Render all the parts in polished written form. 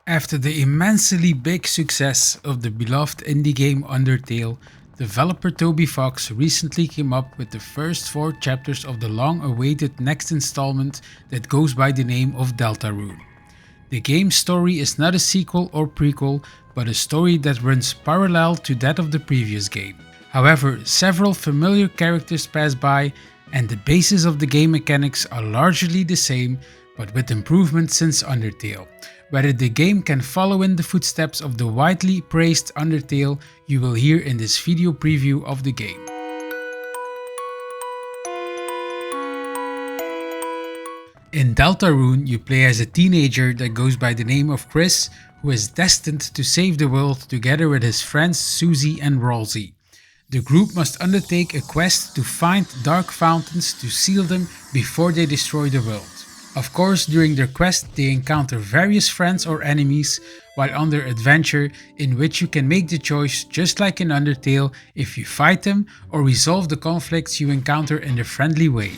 After the immensely big success of the beloved indie game Undertale, developer Toby Fox recently came up with the first 4 chapters of the long-awaited next installment that goes by the name of Deltarune. The game's story is not a sequel or prequel, but a story that runs parallel to that of the previous game. However, several familiar characters pass by, and the basis of the game mechanics are largely the same, but with improvements since Undertale. Whether the game can follow in the footsteps of the widely praised Undertale, you will hear in this video preview of the game. In Deltarune, you play as a teenager that goes by the name of Chris, who is destined to save the world together with his friends Susie and Rolsey. The group must undertake a quest to find dark fountains to seal them before they destroy the world. Of course, during their quest they encounter various friends or enemies while on their adventure, in which you can make the choice, just like in Undertale, if you fight them or resolve the conflicts you encounter in a friendly way.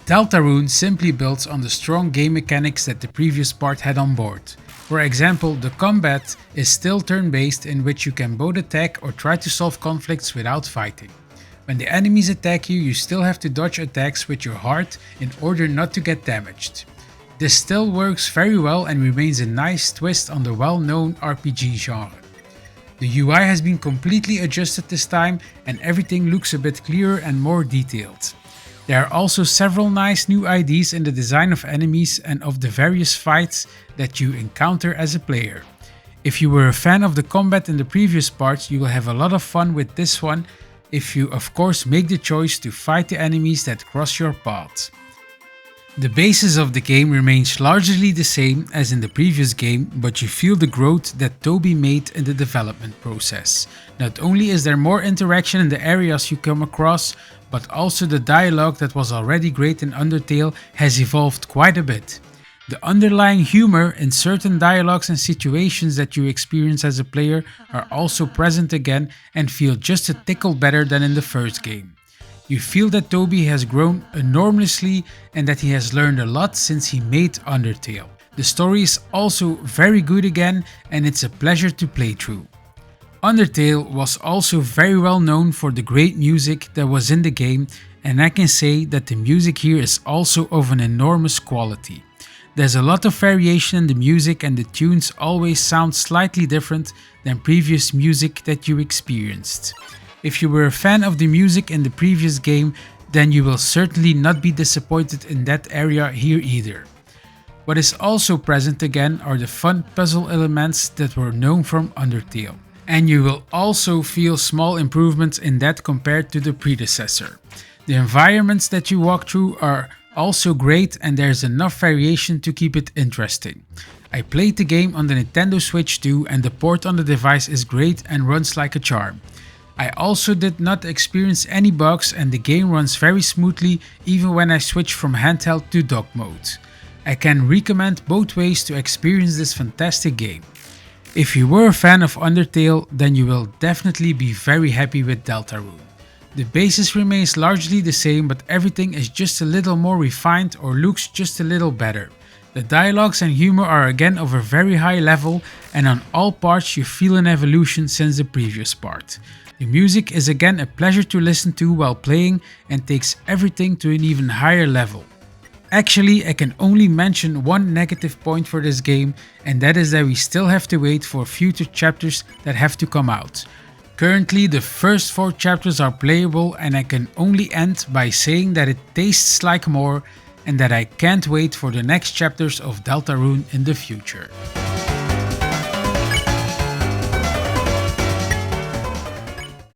Deltarune simply builds on the strong game mechanics that the previous part had on board. For example, the combat is still turn-based, in which you can both attack or try to solve conflicts without fighting. When the enemies attack you, you still have to dodge attacks with your heart in order not to get damaged. This still works very well and remains a nice twist on the well-known RPG genre. The UI has been completely adjusted this time and everything looks a bit clearer and more detailed. There are also several nice new ideas in the design of enemies and of the various fights that you encounter as a player. If you were a fan of the combat in the previous parts, you will have a lot of fun with this one, if you of course make the choice to fight the enemies that cross your path. The basis of the game remains largely the same as in the previous game, but you feel the growth that Toby made in the development process. Not only is there more interaction in the areas you come across, but also the dialogue that was already great in Undertale has evolved quite a bit. The underlying humor in certain dialogues and situations that you experience as a player are also present again and feel just a tickle better than in the first game. You feel that Toby has grown enormously and that he has learned a lot since he made Undertale. The story is also very good again and it's a pleasure to play through. Undertale was also very well known for the great music that was in the game, and I can say that the music here is also of an enormous quality. There's a lot of variation in the music and the tunes always sound slightly different than previous music that you experienced. If you were a fan of the music in the previous game, then you will certainly not be disappointed in that area here either. What is also present again are the fun puzzle elements that were known from Undertale. And you will also feel small improvements in that compared to the predecessor. The environments that you walk through are also great and there's enough variation to keep it interesting. I played the game on the Nintendo Switch too, and the port on the device is great and runs like a charm. I also did not experience any bugs and the game runs very smoothly even when I switch from handheld to dock mode. I can recommend both ways to experience this fantastic game. If you were a fan of Undertale, then you will definitely be very happy with Deltarune. The basis remains largely the same, but everything is just a little more refined or looks just a little better. The dialogues and humor are again of a very high level, and on all parts you feel an evolution since the previous part. The music is again a pleasure to listen to while playing and takes everything to an even higher level. Actually, I can only mention one negative point for this game, and that is that we still have to wait for future chapters that have to come out. Currently, the first 4 chapters are playable, and I can only end by saying that it tastes like more and that I can't wait for the next chapters of Deltarune in the future.